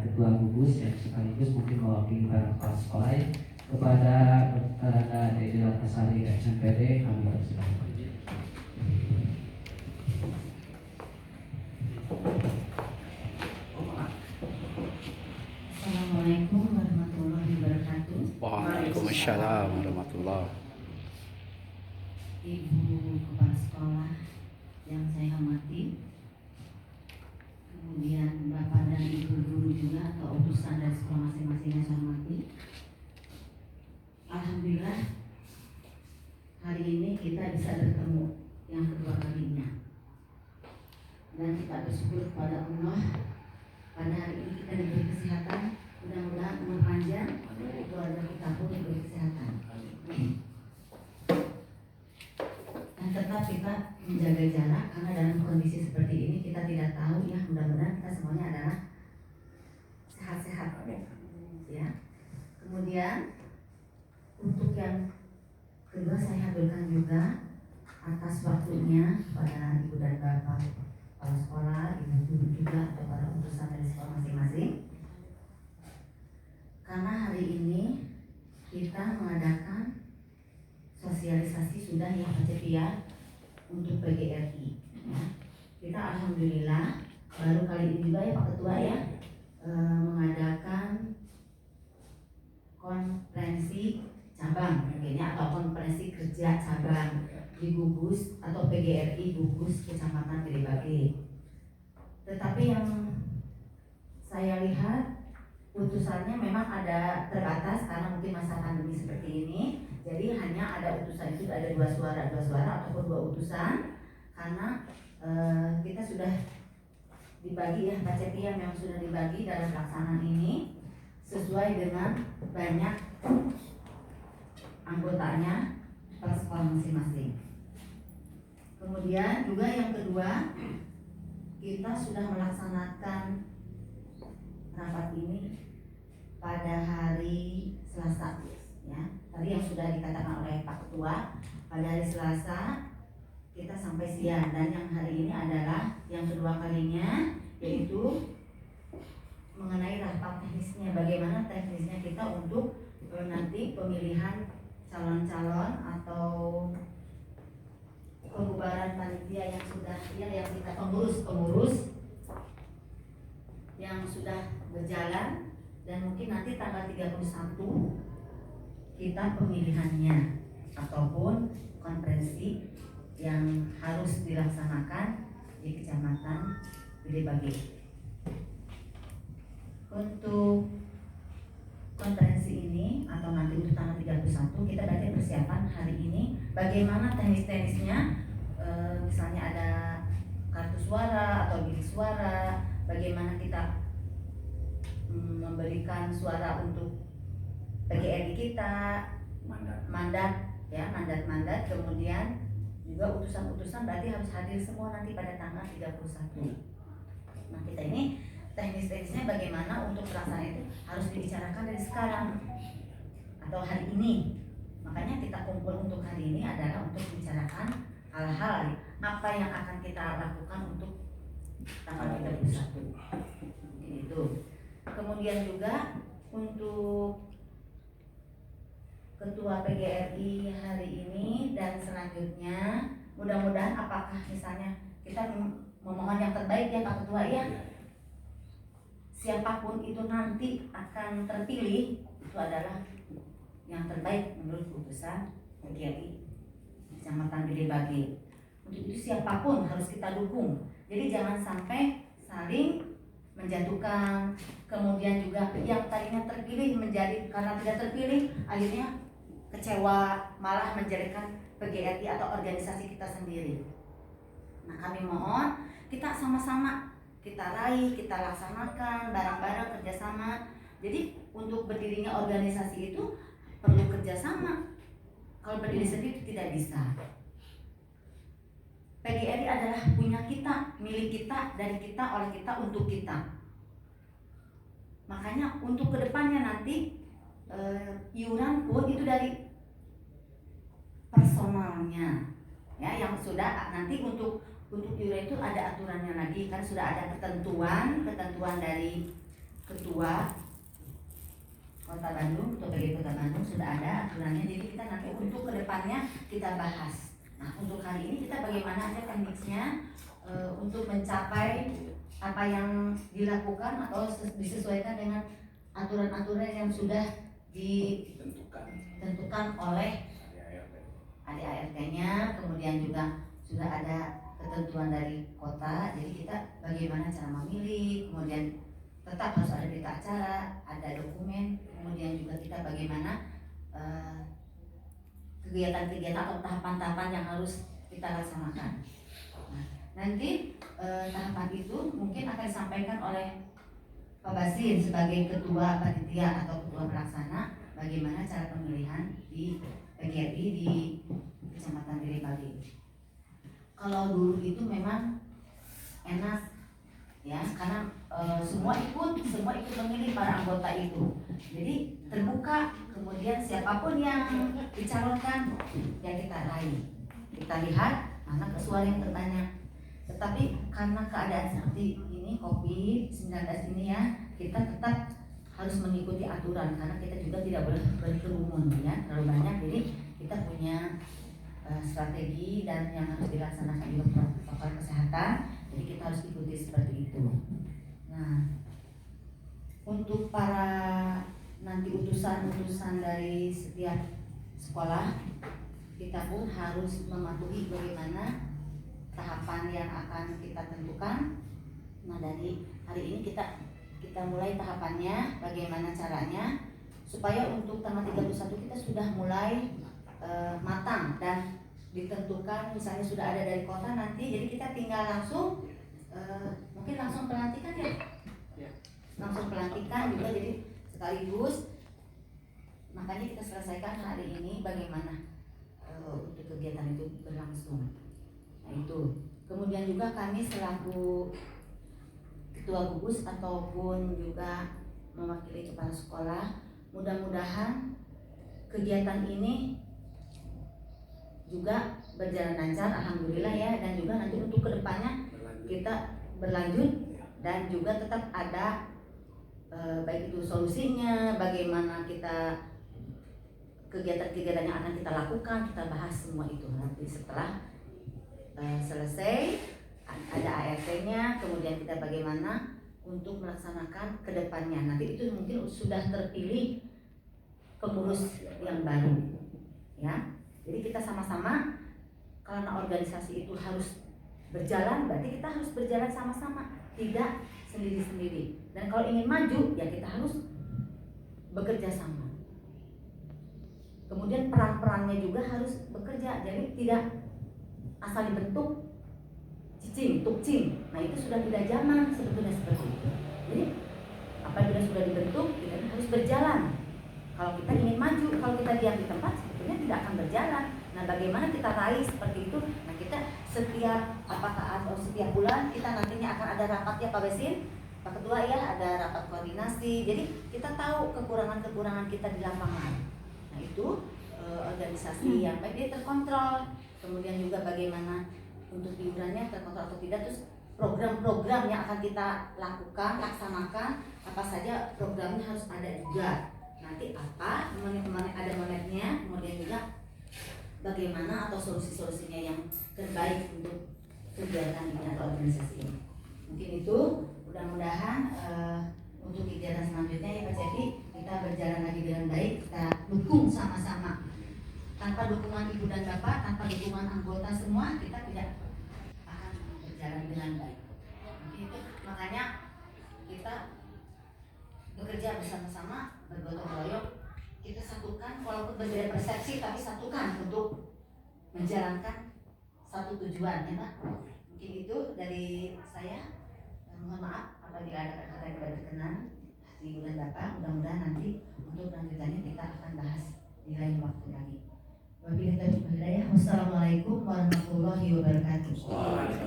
Ketua Gugus yang sekaligus mungkin mewakili para kepala sekolah kepada Dede Lattasari SMPD kami persilakan. Assalamualaikum warahmatullahi wabarakatuh. Waalaikumsalam warahmatullahi. Ibu kepala sekolah yang saya hormati, kemudian bapak dan ibu guru juga atau utusan dari sekolah masing-masing yang saya hormati. Alhamdulillah hari ini kita bisa bertemu yang kedua kalinya, dan kita bersyukur kepada Allah pada hari ini kita diberi kesehatan. Mudah-mudahan umur panjang, keluarga kita pun diberi kesehatan. Dan tetap kita menjaga jarak karena dalam kondisi seperti ini kita tidak tahu ya. Mudah-mudahan kita semuanya adalah sehat-sehat ya. Kemudian untuk yang kedua saya haturkan juga atas waktunya pada ibu dan bapak kepala sekolah, ibu guru juga atau para utusan dari sekolah masing-masing. Karena hari ini kita mengadakan sosialisasi sudah yang kecil untuk PGRI. Ya. Kita alhamdulillah baru kali ini juga ya Pak Ketua ya mengadakan konferensi cabang mungkin ya, atau konferensi kerja cabang di Gugus atau PGRI Gugus Kecamatan Gedebage. Tetapi yang saya lihat utusannya memang ada terbatas karena mungkin masa pandemi seperti ini. Jadi hanya ada utusan itu ada dua suara ataupun dua utusan karena kita sudah dibagi ya Pak Cepi yang memang sudah dibagi dalam pelaksanaan ini sesuai dengan banyak anggotanya per sekolah masing-masing. Kemudian juga yang kedua, kita sudah melaksanakan rapat ini pada hari Selasa ya. Tadi yang sudah dikatakan oleh Pak Ketua, pada hari Selasa kita sampai siang, dan yang hari ini adalah yang kedua kalinya, yaitu mengenai rapat teknisnya, bagaimana teknisnya kita untuk nanti pemilihan calon-calon atau pembubaran panitia yang sudah yang kita pengurus yang sudah berjalan, dan mungkin nanti tanggal 31 kita pemilihannya ataupun konferensi yang harus dilaksanakan di Kecamatan Gedebage. Untuk konferensi ini atau nanti untuk tanggal 31 kita berarti persiapan hari ini bagaimana teknis-teknisnya, misalnya ada kartu suara atau bilik suara, bagaimana kita memberikan suara untuk PGRI kita, mandat, kemudian juga utusan-utusan berarti harus hadir semua nanti pada tanggal 31. Nah kita ini teknis-teknisnya bagaimana untuk pelaksanaan itu harus dibicarakan dari sekarang atau hari ini. Makanya kita kumpul untuk hari ini adalah untuk membicarakan hal-hal apa yang akan kita lakukan untuk tanggal 31. Mungkin itu. Kemudian juga untuk Ketua PGRI hari ini dan selanjutnya, mudah-mudahan apakah misalnya kita memohon yang terbaik ya Pak Ketua ya. Siapapun itu nanti akan terpilih itu adalah yang terbaik menurut utusan PGRI Kecamatan Gedebage. Untuk itu siapapun harus kita dukung. Jadi jangan sampai saling menjatuhkan. Kemudian juga yang tadinya terpilih menjadi karena tidak terpilih akhirnya kecewa, malah menjadikan PGRI atau organisasi kita sendiri. Nah kami mohon kita sama-sama kita raih, kita laksanakan bareng-bareng kerjasama. Jadi untuk berdirinya organisasi itu perlu kerjasama. Kalau berdiri sendiri tidak bisa. PGRI adalah punya kita, milik kita, dari kita, oleh kita, untuk kita. Makanya untuk kedepannya nanti iuran pun itu dari personalnya ya, yang sudah nanti untuk iuran itu ada aturannya lagi kan, sudah ada ketentuan dari ketua kedua Kota Bandung, Ketua PGRI Kota Bandung sudah ada aturannya. Jadi kita nanti untuk kedepannya kita bahas. Nah untuk hari ini kita bagaimana aja tekniknya untuk mencapai apa yang dilakukan atau disesuaikan dengan aturan-aturan yang sudah ditentukan oleh ADART-nya, kemudian juga sudah ada ketentuan dari kota. Jadi kita bagaimana cara memilih, kemudian tetap harus ada berita acara, ada dokumen, kemudian juga kita bagaimana kegiatan-kegiatan atau tahapan-tahapan yang harus kita laksanakan. Nah, nanti tahapan itu mungkin akan disampaikan oleh Pak Basir sebagai ketua panitia atau ketua pelaksana bagaimana cara pemilihan di PGRI di Kecamatan Giribali. Kalau dulu itu memang enak ya, karena semua ikut memilih para anggota itu. Jadi terbuka, kemudian siapapun yang dicalonkan ya kita raih. Kita lihat mana suara yang terbanyak. Tetapi karena keadaan seperti ini COVID-19 ini ya, kita tetap harus mengikuti aturan karena kita juga tidak boleh berkerumun ya terlalu banyak. Jadi kita punya strategi dan yang harus dilaksanakan juga protokol kesehatan. Jadi kita harus ikuti seperti itu. Nah, untuk para nanti utusan-utusan dari setiap sekolah, kita pun harus mematuhi bagaimana tahapan yang akan kita tentukan. Nah, dari hari ini kita mulai tahapannya, bagaimana caranya supaya untuk tanggal 31 kita sudah mulai matang dan ditentukan, misalnya sudah ada dari kota nanti, jadi kita tinggal langsung mungkin langsung pelantikan ya, langsung pelantikan juga, jadi sekaligus makanya kita selesaikan hari ini bagaimana untuk kegiatan itu berlangsung. Nah itu, kemudian juga kami selaku ketua gugus ataupun juga mewakili kepala sekolah, mudah-mudahan kegiatan ini juga berjalan lancar, alhamdulillah ya, dan juga nanti untuk kedepannya kita berlanjut dan juga tetap ada baik itu solusinya, bagaimana kita kegiatan-kegiatan yang akan kita lakukan, kita bahas semua itu nanti setelah selesai ada ART-nya, kemudian kita bagaimana untuk melaksanakan kedepannya. Nanti itu mungkin sudah terpilih pengurus yang baru ya. Jadi kita sama-sama, karena organisasi itu harus berjalan, berarti kita harus berjalan sama-sama, tidak sendiri-sendiri. Dan kalau ingin maju, ya kita harus bekerja sama. Kemudian peran-perannya juga harus bekerja, jadi tidak asal dibentuk cicing, tukcing. Nah itu sudah tidak zaman sebetulnya seperti itu. Jadi apabila sudah dibentuk, kita harus berjalan. Kalau kita ingin maju, kalau kita diam di tempat, sebetulnya tidak akan berjalan. Nah, bagaimana kita raih seperti itu? Nah, kita setiap bulan kita nantinya akan ada rapat ya Pak Besin, Pak Ketua ya, ada rapat koordinasi. Jadi kita tahu kekurangan-kekurangan kita di lapangan. Nah, itu organisasi yang baik dia terkontrol. Kemudian juga bagaimana untuk iurannya terkontrol atau tidak, terus program-program yang akan kita laksanakan, apa saja programnya harus ada juga. Nanti apa, ada monetnya, kemudian juga bagaimana atau solusi-solusinya yang terbaik untuk kegiatan ini atau organisasi ini. Mungkin itu, mudah-mudahan untuk kegiatan selanjutnya ya Pak Cepi, kita berjalan lagi dengan baik, kita dukung sama-sama. Tanpa dukungan ibu dan bapak, tanpa dukungan anggota semua, kita tidak akan berjalan dengan baik. Mungkin itu, makanya kita bekerja bersama-sama, bergotong royong, kita satukan walaupun berbeda persepsi, tapi satukan untuk menjalankan satu tujuan ya Pak. Mungkin itu dari saya. Mohon maaf apabila ada kata-kata yang tidak berkenan Ibu dan Bapak. Mudah-mudahan nanti untuk lanjutannya kita akan bahas di lain waktu lagi. Wabillahi taufiq wal hidayah. Wassalamualaikum warahmatullahi wabarakatuh.